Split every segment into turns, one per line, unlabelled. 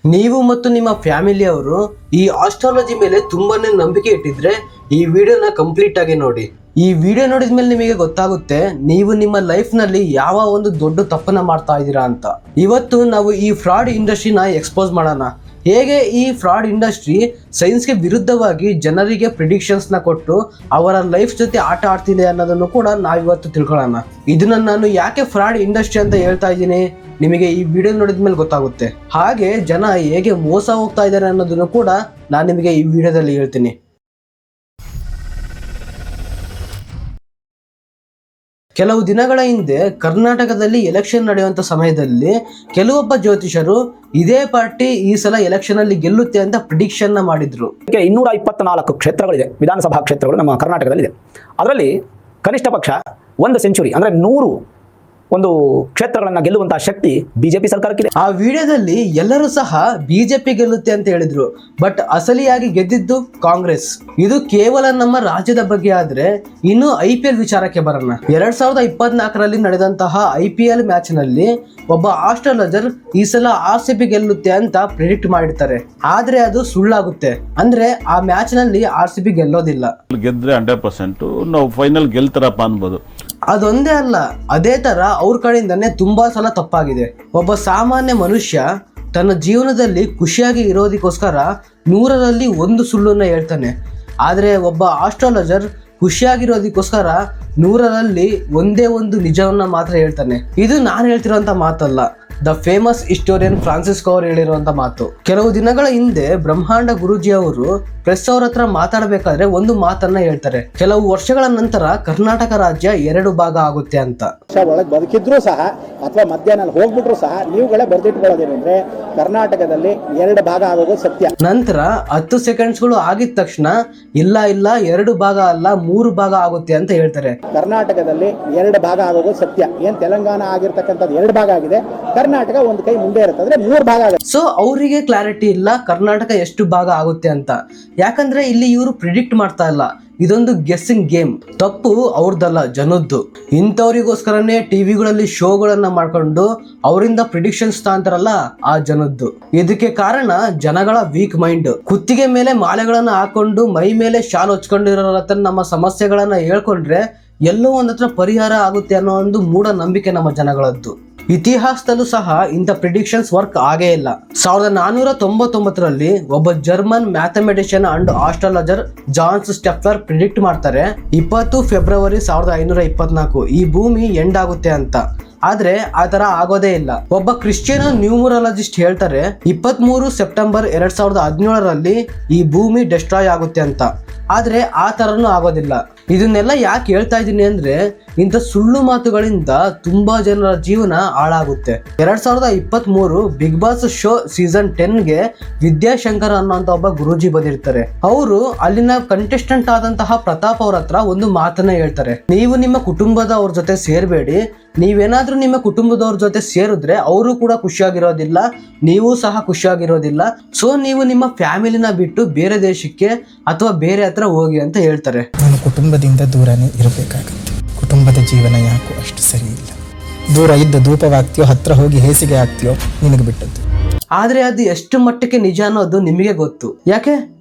ನೀವು ಮತ್ತು ನಿಮ್ಮ ಫ್ಯಾಮಿಲಿಯವರು ಈ ಆಸ್ಟ್ರಾಲಜಿ ಮೇಲೆ ತುಂಬಾನೇ ನಂಬಿಕೆ ಇಟ್ಟಿದ್ರೆ ಈ ವಿಡಿಯೋನ ಕಂಪ್ಲೀಟ್ ಆಗಿ ನೋಡಿ. ಈ ವಿಡಿಯೋ ನೋಡಿದ ಮೇಲೆ ನಿಮಗೆ ಗೊತ್ತಾಗುತ್ತೆ ನೀವು ನಿಮ್ಮ ಲೈಫ್ ನಲ್ಲಿ ಯಾವ ಒಂದು ದೊಡ್ಡ ತಪ್ಪನ್ನ ಮಾಡ್ತಾ ಇದ್ದೀರಾ ಅಂತ. ಇವತ್ತು ನಾವು ಈ ಫ್ರಾಡ್ ಇಂಡಸ್ಟ್ರಿನ ಎಕ್ಸ್ಪೋಸ್ ಮಾಡೋಣ. ಹೇಗೆ ಈ ಫ್ರಾಡ್ ಇಂಡಸ್ಟ್ರಿ ಸೈನ್ಸ್ಗೆ ವಿರುದ್ಧವಾಗಿ ಜನರಿಗೆ ಪ್ರಿಡಿಕ್ಷನ್ಸ್ ನ ಕೊಟ್ಟು ಅವರ ಲೈಫ್ ಜೊತೆ ಆಟ ಆಡ್ತಿದೆ ಅನ್ನೋದನ್ನು ಕೂಡ ನಾವಿವತ್ತು ತಿಳ್ಕೊಳ್ಳೋಣ. ಇದನ್ನ ನಾನು ಯಾಕೆ ಫ್ರಾಡ್ ಇಂಡಸ್ಟ್ರಿ ಅಂತ ಹೇಳ್ತಾ ಇದ್ದೀನಿ ನಿಮಗೆ ಈ ವಿಡಿಯೋ ನೋಡಿದ ಮೇಲೆ ಗೊತ್ತಾಗುತ್ತೆ. ಹಾಗೆ ಜನ ಹೇಗೆ ಮೋಸ ಹೋಗ್ತಾ ಇದ್ದಾರೆ ಅನ್ನೋದನ್ನು ಕೂಡ ನಾನು ನಿಮಗೆ ಈ ವಿಡಿಯೋದಲ್ಲಿ ಹೇಳ್ತೀನಿ. ಕೆಲವು ದಿನಗಳ ಹಿಂದೆ ಕರ್ನಾಟಕದಲ್ಲಿ ಎಲೆಕ್ಷನ್ ನಡೆಯುವಂತ ಸಮಯದಲ್ಲಿ ಕೆಲವೊಬ್ಬ ಜ್ಯೋತಿಷರು ಇದೇ ಪಾರ್ಟಿ ಈ ಸಲ ಎಲೆಕ್ಷನ್ ಅಲ್ಲಿ ಗೆಲ್ಲುತ್ತೆ ಅಂತ ಪ್ರಿಡಿಕ್ಷನ್ ನ ಮಾಡಿದ್ರು.
224 ಕ್ಷೇತ್ರಗಳಿದೆ, ವಿಧಾನಸಭಾ ಕ್ಷೇತ್ರಗಳು ನಮ್ಮ ಕರ್ನಾಟಕದಲ್ಲಿದೆ. ಅದರಲ್ಲಿ ಕನಿಷ್ಠ ಪಕ್ಷ 1 ಸೆಂಚುರಿ ಅಂದ್ರೆ 100 ಒಂದು ಕ್ಷೇತ್ರಗಳನ್ನ ಗೆಲ್ಲುವಂತಹ ಶಕ್ತಿ ಬಿಜೆಪಿ ಸರ್ಕಾರಕ್ಕಿದೆ.
ಆ ವಿಡಿಯೋದಲ್ಲಿ ಎಲ್ಲರೂ ಸಹ ಬಿಜೆಪಿ ಗೆಲ್ಲುತ್ತೆ ಅಂತ ಹೇಳಿದ್ರು, ಬಟ್ ಅಸಲಿಯಾಗಿ ಗೆದ್ದಿದ್ದು ಕಾಂಗ್ರೆಸ್. ಇದು ಕೇವಲ ನಮ್ಮ ರಾಜ್ಯದ ಬಗ್ಗೆ. ಆದ್ರೆ ಇನ್ನು IPL ವಿಚಾರಕ್ಕೆ ಬರೋಣ. 2024ರಲ್ಲಿ ನಡೆದಂತಹ IPL ಮ್ಯಾಚ್ ನಲ್ಲಿ ಒಬ್ಬ ಆಸ್ಟ್ರಾಲಜರ್ ಈ ಸಲ RCB ಗೆಲ್ಲುತ್ತೆ ಅಂತ ಪ್ರಿಡಿಕ್ಟ್ ಮಾಡಿರ್ತಾರೆ. ಆದ್ರೆ ಅದು ಸುಳ್ಳಾಗುತ್ತೆ. ಅಂದ್ರೆ ಆ ಮ್ಯಾಚ್ ನಲ್ಲಿ RCB ಗೆಲ್ಲೋದಿಲ್ಲ.
ಗೆದ್ರೆ 100% ನಾವು ಫೈನಲ್ ಗೆಲ್ತಾರಪ್ಪ ಅನ್ಬೋದು.
ಅದೊಂದೇ ಅಲ್ಲ, ಅದೇ ತರ ಅವ್ರ ಕಡೆಯಿಂದಾನೆ ತುಂಬಾ ಸಲ ತಪ್ಪಾಗಿದೆ. ಒಬ್ಬ ಸಾಮಾನ್ಯ ಮನುಷ್ಯ ತನ್ನ ಜೀವನದಲ್ಲಿ ಖುಷಿಯಾಗಿ ಇರೋದಕ್ಕೋಸ್ಕರ 100ರಲ್ಲಿ 1 ಸುಳ್ಳನ್ನ ಹೇಳ್ತಾನೆ. ಆದ್ರೆ ಒಬ್ಬ ಆಸ್ಟ್ರಾಲಜರ್ ಖುಷಿಯಾಗಿರೋದಕ್ಕೋಸ್ಕರ 100ರಲ್ಲಿ 1 ನಿಜವನ್ನ ಮಾತ್ರ ಹೇಳ್ತಾನೆ. ಇದು ನಾನು ಹೇಳ್ತಿರೋಂತ ಮಾತಲ್ಲ, ದ ಫೇಮಸ್ ಹಿಸ್ಟೋರಿಯನ್ ಫ್ರಾನ್ಸಿಸ್ಕೋ ಅವರು ಹೇಳಿರುವಂತ ಮಾತು. ಕೆಲವು ದಿನಗಳ ಹಿಂದೆ ಬ್ರಹ್ಮಾಂಡ ಗುರೂಜಿ ಅವರು ಪ್ರೆಸ್ ಅವ್ರ ಹತ್ರ ಮಾತಾಡಬೇಕಾದ್ರೆ ಒಂದು ಮಾತನ್ನ ಹೇಳ್ತಾರೆ. ಕೆಲವು ವರ್ಷಗಳ ನಂತರ ಕರ್ನಾಟಕ ರಾಜ್ಯ 2 ಭಾಗ ಆಗುತ್ತೆ ಅಂತ.
ಒಳಗೆ ಬದುಕಿದ್ರು ಸಹ ಅಥವಾ ಮಧ್ಯಾಹ್ನ ಹೋಗ್ಬಿಟ್ರು ಸಹ ನೀವುಗಳೇ ಬರೆದಿಟ್ಕೊಳ್ಳೋದೇನೆಂದ್ರೆ ಕರ್ನಾಟಕದಲ್ಲಿ 2 ಭಾಗ ಆಗೋದು ಸತ್ಯ.
ನಂತರ 10 ಸೆಕೆಂಡ್ಸ್ಗಳು ಆಗಿದ ತಕ್ಷಣ ಇಲ್ಲ 2 ಭಾಗ ಅಲ್ಲ 3 ಭಾಗ ಆಗುತ್ತೆ ಅಂತ ಹೇಳ್ತಾರೆ.
ಕರ್ನಾಟಕದಲ್ಲಿ 2 ಭಾಗ ಆಗೋದು ಸತ್ಯ. ಏನ್ ತೆಲಂಗಾಣ ಆಗಿರ್ತಕ್ಕಂಥದ್ದು 2 ಭಾಗ ಆಗಿದೆ, ಕರ್ನಾಟಕ ಒಂದು ಕೈ ಮುಂದೆ ಇರುತ್ತೆ, ಅಂದ್ರೆ 3 ಭಾಗ ಆಗುತ್ತೆ.
ಸೊ ಅವರಿಗೆ ಕ್ಲಾರಿಟಿ ಇಲ್ಲ ಕರ್ನಾಟಕ ಎಷ್ಟು ಭಾಗ ಆಗುತ್ತೆ ಅಂತ. ಯಾಕಂದ್ರೆ ಇಲ್ಲಿ ಇವರು ಪ್ರಿಡಿಕ್ಟ್ ಮಾಡ್ತಾ ಇಲ್ಲ, ಇದೊಂದು ಗೆಸ್ಸಿಂಗ್ ಗೇಮ್. ತಪ್ಪು ಅವ್ರದ್ದಲ್ಲ, ಜನದ್ದು. ಇಂಥವ್ರಿಗೋಸ್ಕರನೇ ಟಿವಿಗಳಲ್ಲಿ ಶೋಗಳನ್ನ ಮಾಡ್ಕೊಂಡು ಅವರಿಂದ ಪ್ರಿಡಿಕ್ಷನ್ಸ್ ತಾಂತಾರಲ್ಲ, ಆ ಜನದ್ದು. ಇದಕ್ಕೆ ಕಾರಣ ಜನಗಳ ವೀಕ್ ಮೈಂಡ್. ಕುತ್ತಿಗೆ ಮೇಲೆ ಮಾಲೆಗಳನ್ನ ಹಾಕೊಂಡು ಮೈ ಮೇಲೆ ಶಾಲ್ ಹೊಚ್ಕೊಂಡಿರೋ ಹತ್ರ ನಮ್ಮ ಸಮಸ್ಯೆಗಳನ್ನ ಹೇಳ್ಕೊಂಡ್ರೆ ಎಲ್ಲೋ ಒಂದತ್ರ ಪರಿಹಾರ ಆಗುತ್ತೆ ಅನ್ನೋ ಒಂದು ಮೂಢ ನಂಬಿಕೆ ನಮ್ಮ ಜನಗಳದ್ದು. ಇತಿಹಾಸದಲ್ಲೂ ಸಹ ಇಂಥ ಪ್ರಿಡಿಕ್ಷನ್ಸ್ ವರ್ಕ್ ಆಗೇ ಇಲ್ಲ. 1499ರಲ್ಲಿ ಒಬ್ಬ German mathematician and astrologer Johannes Stoeffler predict ಮಾಡ್ತಾರೆ 20 ಫೆಬ್ರವರಿ 1524 ಈ ಭೂಮಿ ಎಂಡ್ ಆಗುತ್ತೆ ಅಂತ. ಆದ್ರೆ ಆ ತರ ಆಗೋದೇ ಇಲ್ಲ. ಒಬ್ಬ ಕ್ರಿಶ್ಚಿಯನ್ ನ್ಯೂಮರಾಲಜಿಸ್ಟ್ ಹೇಳ್ತಾರೆ 23 ಸೆಪ್ಟೆಂಬರ್ 2017ರಲ್ಲಿ ಈ ಭೂಮಿ ಡೆಸ್ಟ್ರಾಯ್ ಆಗುತ್ತೆ ಅಂತ. ಆದ್ರೆ ಆ ತರನು ಆಗೋದಿಲ್ಲ. ಇದನ್ನೆಲ್ಲ ಯಾಕೆ ಹೇಳ್ತಾ ಇದ್ದೀನಿ ಅಂದ್ರೆ ಇಂಥ ಸುಳ್ಳು ಮಾತುಗಳಿಂದ ತುಂಬಾ ಜನರ ಜೀವನ ಹಾಳಾಗುತ್ತೆ. 2023 ಬಿಗ್ ಬಾಸ್ ಶೋ ಸೀಸನ್ 10ಗೆ ವಿದ್ಯಾಶಂಕರ್ ಅನ್ನೋಂತ ಒಬ್ಬ ಗುರೂಜಿ ಬಂದಿರ್ತಾರೆ. ಅವರು ಅಲ್ಲಿನ ಕಂಟೆಸ್ಟೆಂಟ್ ಆದಂತಹ ಪ್ರತಾಪ್ ಅವ್ರ ಹತ್ರ ಒಂದು ಮಾತನ್ನ ಹೇಳ್ತಾರೆ, ನೀವು ನಿಮ್ಮ ಕುಟುಂಬದವ್ರ ಜೊತೆ ಸೇರ್ಬೇಡಿ. ನೀವೇನಾದ್ರೂ ನಿಮ್ಮ ಕುಟುಂಬದವ್ರ ಜೊತೆ ಸೇರಿದ್ರೆ ಅವರು ಕೂಡ ಖುಷಿಯಾಗಿರೋದಿಲ್ಲ, ನೀವು ಸಹ ಖುಷಿಯಾಗಿರೋದಿಲ್ಲ. ಸೊ ನೀವು ನಿಮ್ಮ ಫ್ಯಾಮಿಲಿನ ಬಿಟ್ಟು ಬೇರೆ ದೇಶಕ್ಕೆ ಅಥವಾ ಬೇರೆ ಹತ್ರ ಹೋಗಿ ಅಂತ ಹೇಳ್ತಾರೆ.
ನಾನು ಕುಟುಂಬದಿಂದ ದೂರನೇ ಇರಬೇಕಾಗುತ್ತೆ. ಕುಟುಂಬದ ಜೀವನ ಯಾಕೋ ಅಷ್ಟು ಸರಿ ಇಲ್ಲ. ದೂರ ಇದ್ದ ಧೂಪವಾಗ್ತೀಯೋ, ಹತ್ರ ಹೋಗಿ ಹೇಸಿಗೆ ಆಗ್ತೀಯೋ, ನಿನಗೆ ಬಿಟ್ಟದ್ದು.
ಆದ್ರೆ ಅದು ಎಷ್ಟು ಮಟ್ಟಕ್ಕೆ ನಿಜ ಅನ್ನೋದು ನಿಮಗೆ ಗೊತ್ತು. ಯಾಕೆ?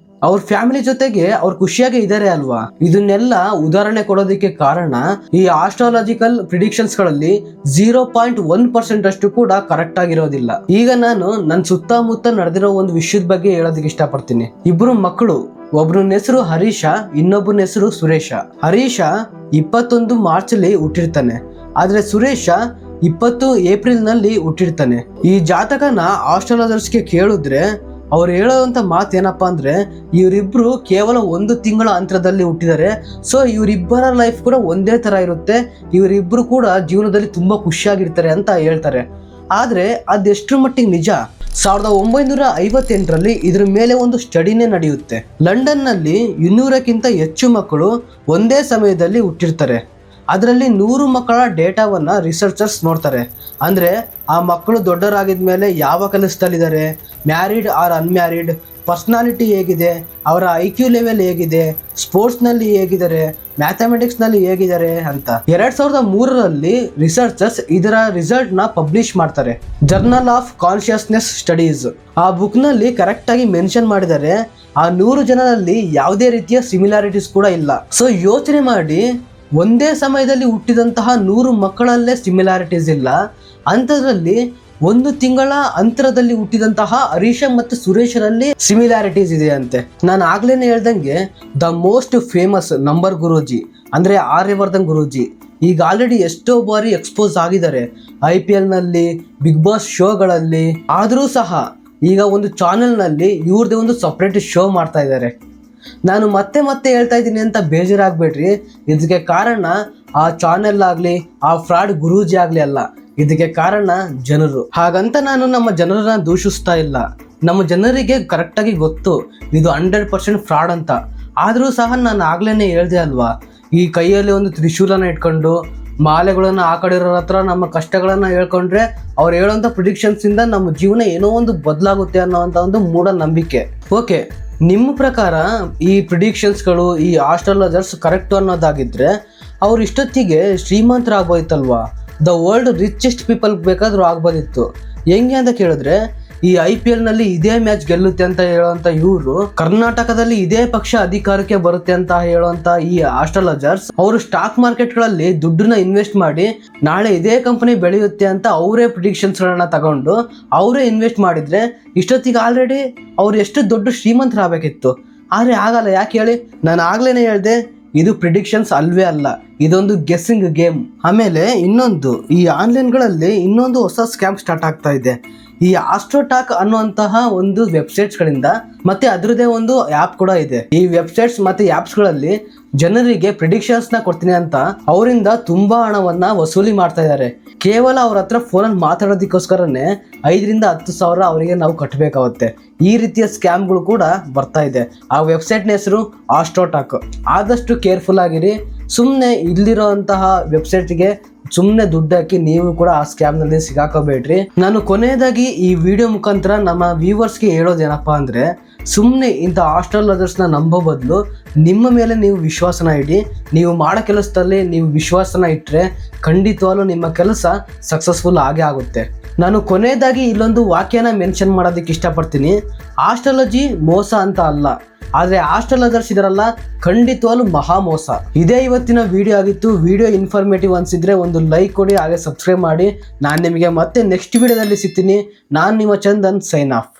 ಅವ್ರ ಫ್ಯಾಮಿಲಿ ಜೊತೆಗೆ ಅವ್ರು ಖುಷಿಯಾಗಿ ಇದ್ದಾರೆ ಅಲ್ವಾ. ಇದನ್ನೆಲ್ಲ ಉದಾಹರಣೆ ಕೊಡೋದಕ್ಕೆ ಕಾರಣ ಈ ಆಸ್ಟ್ರಾಲಜಿಕಲ್ ಪ್ರಿಡಿಕ್ಷನ್ಸ್ ಗಳಲ್ಲಿ 0.1% ಅಷ್ಟು ಕೂಡ ಕರೆಕ್ಟ್ ಆಗಿರೋದಿಲ್ಲ. ಈಗ ನಾನು ನನ್ನ ಸುತ್ತಮುತ್ತ ನಡೆದಿರೋ ಒಂದು ವಿಷಯದ ಬಗ್ಗೆ ಹೇಳೋದಕ್ಕೆ ಇಷ್ಟಪಡ್ತೀನಿ. 2 ಮಕ್ಕಳು, ಒಬ್ಬನ ಹೆಸರು ಹರೀಶ, ಇನ್ನೊಬ್ಬನ ಹೆಸರು ಸುರೇಶ. ಹರೀಶ 21 ಮಾರ್ಚ್ ಅಲ್ಲಿ ಹುಟ್ಟಿರ್ತಾನೆ, ಆದ್ರೆ ಸುರೇಶ 20 ಏಪ್ರಿಲ್ ನಲ್ಲಿ ಹುಟ್ಟಿರ್ತಾನೆ. ಈ ಜಾತಕನ ಆಸ್ಟ್ರಾಲಜರ್ಸ್ಗೆ ಕೇಳಿದ್ರೆ ಅವ್ರು ಹೇಳೋದಂತ ಮಾತು ಏನಪ್ಪಾ ಅಂದ್ರೆ ಇವರಿಬ್ರು ಕೇವಲ 1 ತಿಂಗಳ ಅಂತರದಲ್ಲಿ ಹುಟ್ಟಿದ್ದಾರೆ. ಸೊ ಇವರಿಬ್ಬರ ಲೈಫ್ ಕೂಡ ಒಂದೇ ತರ ಇರುತ್ತೆ, ಇವರಿಬ್ರು ಕೂಡ ಜೀವನದಲ್ಲಿ ತುಂಬಾ ಖುಷಿಯಾಗಿರ್ತಾರೆ ಅಂತ ಹೇಳ್ತಾರೆ. ಆದ್ರೆ ಅದೆಷ್ಟರ ಮಟ್ಟಿಗೆ ನಿಜ? 1958ರಲ್ಲಿ ಇದ್ರ ಮೇಲೆ ಒಂದು ಸ್ಟಡಿನೇ ನಡೆಯುತ್ತೆ. ಲಂಡನ್ ನಲ್ಲಿ 200ಕ್ಕಿಂತ ಹೆಚ್ಚು ಮಕ್ಕಳು ಒಂದೇ ಸಮಯದಲ್ಲಿ ಹುಟ್ಟಿರ್ತಾರೆ. ಅದರಲ್ಲಿ 100 ಮಕ್ಕಳ ಡೇಟಾವನ್ನು ರಿಸರ್ಚರ್ಸ್ ನೋಡ್ತಾರೆ. ಅಂದರೆ ಆ ಮಕ್ಕಳು ದೊಡ್ಡವರಾಗಿದ್ಮೇಲೆ ಯಾವ ಕೆಲಸದಲ್ಲಿದ್ದಾರೆ, ಮ್ಯಾರಿಡ್ ಆರ್ ಅನ್ಮ್ಯಾರಿಡ್, ಪರ್ಸ್ನಾಲಿಟಿ ಹೇಗಿದೆ, ಅವರ IQ ಲೆವೆಲ್ ಹೇಗಿದೆ, ಸ್ಪೋರ್ಟ್ಸ್ನಲ್ಲಿ ಹೇಗಿದ್ದಾರೆ, ಮ್ಯಾಥಮೆಟಿಕ್ಸ್ನಲ್ಲಿ ಹೇಗಿದ್ದಾರೆ ಅಂತ. 2003ರಲ್ಲಿ ರಿಸರ್ಚರ್ಸ್ ಇದರ ರಿಸಲ್ಟ್ನ ಪಬ್ಲಿಷ್ ಮಾಡ್ತಾರೆ, ಜರ್ನಲ್ ಆಫ್ ಕಾನ್ಷಿಯಸ್ನೆಸ್ ಸ್ಟಡೀಸ್. ಆ ಬುಕ್ನಲ್ಲಿ ಕರೆಕ್ಟಾಗಿ ಮೆನ್ಷನ್ ಮಾಡಿದ್ದಾರೆ ಆ 100 ಜನರಲ್ಲಿ ಯಾವುದೇ ರೀತಿಯ ಸಿಮಿಲಾರಿಟೀಸ್ ಕೂಡ ಇಲ್ಲ. ಸೊ ಯೋಚನೆ ಮಾಡಿ, ಒಂದೇ ಸಮಯದಲ್ಲಿ ಹುಟ್ಟಿದಂತಹ 100 ಮಕ್ಕಳಲ್ಲೇ ಸಿಮಿಲಾರಿಟೀಸ್ ಇಲ್ಲ, ಅಂಥದ್ರಲ್ಲಿ 1 ತಿಂಗಳ ಅಂತರದಲ್ಲಿ ಹುಟ್ಟಿದಂತಹ ಹರೀಶ ಮತ್ತು ಸುರೇಶರಲ್ಲಿ ಸಿಮಿಲಾರಿಟೀಸ್ ಇದೆ ಅಂತೆ. ನಾನು ಆಗ್ಲೇನೆ ಹೇಳ್ದಂಗೆ the most famous number Guruji ಅಂದರೆ ಆರ್ಯವರ್ಧನ್ ಗುರೂಜಿ ಈಗ ಆಲ್ರೆಡಿ ಎಷ್ಟೋ ಬಾರಿ ಎಕ್ಸ್ಪೋಸ್ ಆಗಿದ್ದಾರೆ IPLನಲ್ಲಿ, ಬಿಗ್ ಬಾಸ್ ಶೋಗಳಲ್ಲಿ. ಆದರೂ ಸಹ ಈಗ ಒಂದು ಚಾನೆಲ್ನಲ್ಲಿ ಇವ್ರದೇ ಒಂದು ಸಪ್ರೇಟ್ ಶೋ ಮಾಡ್ತಾ ಇದ್ದಾರೆ. ನಾನು ಮತ್ತೆ ಹೇಳ್ತಾ ಇದ್ದೀನಿ ಅಂತ ಬೇಜಾರಾಗಬೇಡ್ರಿ, ಇದಕ್ಕೆ ಕಾರಣ ಆ ಚಾನೆಲ್ ಆಗಲಿ ಆ ಫ್ರಾಡ್ ಗುರೂಜಿ ಆಗಲಿ ಅಲ್ಲ, ಇದಕ್ಕೆ ಕಾರಣ ಜನರು. ಹಾಗಂತ ನಾನು ನಮ್ಮ ಜನರನ್ನ ದೂಷಿಸ್ತಾ ಇಲ್ಲ, ನಮ್ಮ ಜನರಿಗೆ ಕರೆಕ್ಟಾಗಿ ಗೊತ್ತು ಇದು 100% ಫ್ರಾಡ್ ಅಂತ. ಆದರೂ ಸಹ ನಾನು ಆಗ್ಲೇ ಹೇಳ್ದೆ ಅಲ್ವಾ, ಈ ಕೈಯಲ್ಲಿ ಒಂದು ತ್ರಿಶೂಲನ ಇಟ್ಕೊಂಡು ಮಾಲೆಗಳನ್ನು ಆ ಕಡೆ ಇರೋರ ಹತ್ರ ನಮ್ಮ ಕಷ್ಟಗಳನ್ನು ಹೇಳ್ಕೊಂಡ್ರೆ ಅವ್ರು ಹೇಳೋಂಥ ಪ್ರಿಡಿಕ್ಷನ್ಸಿಂದ ನಮ್ಮ ಜೀವನ ಏನೋ ಒಂದು ಬದಲಾಗುತ್ತೆ ಅನ್ನೋವಂಥ ಒಂದು ಮೂಢನಂಬಿಕೆ. ಓಕೆ, ನಿಮ್ಮ ಪ್ರಕಾರ ಈ ಪ್ರಿಡಿಕ್ಷನ್ಸ್ಗಳು, ಈ ಆಸ್ಟ್ರಾಲಜರ್ಸ್ ಕರೆಕ್ಟು ಅನ್ನೋದಾಗಿದ್ದರೆ ಅವ್ರು ಇಷ್ಟೊತ್ತಿಗೆ ಶ್ರೀಮಂತರಾಗ್ಬೋಯ್ತಲ್ವಾ, ದ ವರ್ಲ್ಡ್ ರಿಚೆಸ್ಟ್ ಪೀಪಲ್ ಬೇಕಾದರೂ ಆಗ್ಬೋದಿತ್ತು. ಹೆಂಗೆ ಅಂತ ಕೇಳಿದ್ರೆ, ಈ IPLನಲ್ಲಿ ಇದೇ ಮ್ಯಾಚ್ ಗೆಲ್ಲುತ್ತೆ ಅಂತ ಹೇಳುವಂಥ ಇವರು, ಕರ್ನಾಟಕದಲ್ಲಿ ಇದೇ ಪಕ್ಷ ಅಧಿಕಾರಕ್ಕೆ ಬರುತ್ತೆ ಅಂತ ಹೇಳುವಂಥ ಈ ಆಸ್ಟ್ರಾಲಜರ್ಸ್, ಅವರು ಸ್ಟಾಕ್ ಮಾರ್ಕೆಟ್ಗಳಲ್ಲಿ ದುಡ್ಡನ್ನ ಇನ್ವೆಸ್ಟ್ ಮಾಡಿ ನಾಳೆ ಇದೇ ಕಂಪನಿ ಬೆಳೆಯುತ್ತೆ ಅಂತ ಅವರೇ ಪ್ರಿಡಿಕ್ಷನ್ಸ್ಗಳನ್ನ ತಗೊಂಡು ಅವರೇ ಇನ್ವೆಸ್ಟ್ ಮಾಡಿದರೆ ಇಷ್ಟೊತ್ತಿಗೆ ಆಲ್ರೆಡಿ ಅವ್ರು ಎಷ್ಟು ದೊಡ್ಡ ಶ್ರೀಮಂತರಾಗಬೇಕಿತ್ತು. ಆದರೆ ಆಗಲ್ಲ. ಯಾಕೆ ಹೇಳಿ? ನಾನು ಆಗ್ಲೇ ಹೇಳ್ದೆ, ಇದು ಪ್ರಿಡಿಕ್ಷನ್ಸ್ ಅಲ್ವೇ ಅಲ್ಲ, ಇದೊಂದು ಗೆಸ್ಸಿಂಗ್ ಗೇಮ್. ಆಮೇಲೆ ಇನ್ನೊಂದು, ಈ ಆನ್ಲೈನ್ಗಳಲ್ಲಿ ಇನ್ನೊಂದು ಹೊಸ ಸ್ಕ್ಯಾಮ್ ಸ್ಟಾರ್ಟ್ ಆಗ್ತಾ ಇದೆ. ಈ ಆಸ್ಟ್ರೋಟಾಕ್ ಅನ್ನುವಂತಹ ಒಂದು ವೆಬ್ಸೈಟ್ಸ್ಗಳಿಂದ ಮತ್ತೆ ಅದರದೇ ಒಂದು ಆ್ಯಪ್ ಕೂಡ ಇದೆ. ಈ ವೆಬ್ಸೈಟ್ಸ್ ಮತ್ತೆ ಆ್ಯಪ್ಸ್ಗಳಲ್ಲಿ ಜನರಿಗೆ ಪ್ರಿಡಿಕ್ಷನ್ಸ್ನ ಕೊಡ್ತೀನಿ ಅಂತ ಅವರಿಂದ ತುಂಬಾ ಹಣವನ್ನ ವಸೂಲಿ ಮಾಡ್ತಾ ಇದ್ದಾರೆ. ಕೇವಲ ಅವ್ರ ಹತ್ರ ಫೋನಲ್ಲಿ ಮಾತಾಡೋದಕ್ಕೋಸ್ಕರನೇ 5,000 to 10,000 ಅವರಿಗೆ ನಾವು ಕಟ್ಟಬೇಕಾಗುತ್ತೆ. ಈ ರೀತಿಯ ಸ್ಕ್ಯಾಮ್ಗಳು ಕೂಡ ಬರ್ತಾ ಇದೆ. ಆ ವೆಬ್ಸೈಟ್ನ ಹೆಸರು ಆಸ್ಟ್ರೋಟಾಕ್. ಆದಷ್ಟು ಕೇರ್ಫುಲ್ ಆಗಿರಿ. ಸುಮ್ಮನೆ ಇಲ್ಲಿರೋಂತಹ ವೆಬ್ಸೈಟ್ಗೆ ಸುಮ್ಮನೆ ದುಡ್ಡು ಹಾಕಿ ನೀವು ಕೂಡ ಆ ಸ್ಕ್ಯಾಮ್ನಲ್ಲಿ ಸಿಗಾಕೋಬೇಡ್ರಿ. ನಾನು ಕೊನೆಯದಾಗಿ ಈ ವಿಡಿಯೋ ಮುಖಾಂತರ ನಮ್ಮ ವ್ಯೂವರ್ಸ್ಗೆ ಹೇಳೋದೇನಪ್ಪ ಅಂದರೆ, ಸುಮ್ಮನೆ ಇಂಥ ಆಸ್ಟ್ರಾಲಜರ್ಸ್ನ ನಂಬೋ ಬದಲು ನಿಮ್ಮ ಮೇಲೆ ನೀವು ವಿಶ್ವಾಸನ ಇಡಿ. ನೀವು ಮಾಡೋ ಕೆಲಸದಲ್ಲಿ ನೀವು ವಿಶ್ವಾಸನ ಇಟ್ಟರೆ ಖಂಡಿತವಾಗ್ಲೂ ನಿಮ್ಮ ಕೆಲಸ ಸಕ್ಸಸ್ಫುಲ್ ಆಗೇ ಆಗುತ್ತೆ. ನಾನು ಕೊನೆಯದಾಗಿ ಇಲ್ಲೊಂದು ವಾಕ್ಯನ ಮೆನ್ಷನ್ ಮಾಡೋದಕ್ಕೆ ಇಷ್ಟಪಡ್ತೀನಿ. ಆಸ್ಟ್ರಾಲಜಿ ಮೋಸ ಅಂತ ಅಲ್ಲ, ಆದರೆ ಆಸ್ಟ್ರಾಲಜರ್ಸ್ ಇದರಲ್ಲ ಖಂಡಿತವಾಗ್ಲೂ ಮಹಾ ಮೋಸ. ಇದೇ ಇವತ್ತಿನ ವಿಡಿಯೋ ಆಗಿತ್ತು. ವಿಡಿಯೋ ಇನ್ಫಾರ್ಮೇಟಿವ್ ಅನಿಸಿದ್ರೆ ಒಂದು ಲೈಕ್ ಕೊಡಿ, ಹಾಗೆ ಸಬ್ಸ್ಕ್ರೈಬ್ ಮಾಡಿ. ನಾನು ನಿಮಗೆ ಮತ್ತೆ ನೆಕ್ಸ್ಟ್ ವಿಡಿಯೋದಲ್ಲಿ ಸಿಗ್ತೀನಿ. ನಾನು ನಿಮ್ಮ ಚಂದನ್, ಸೈನ್ ಆಫ್.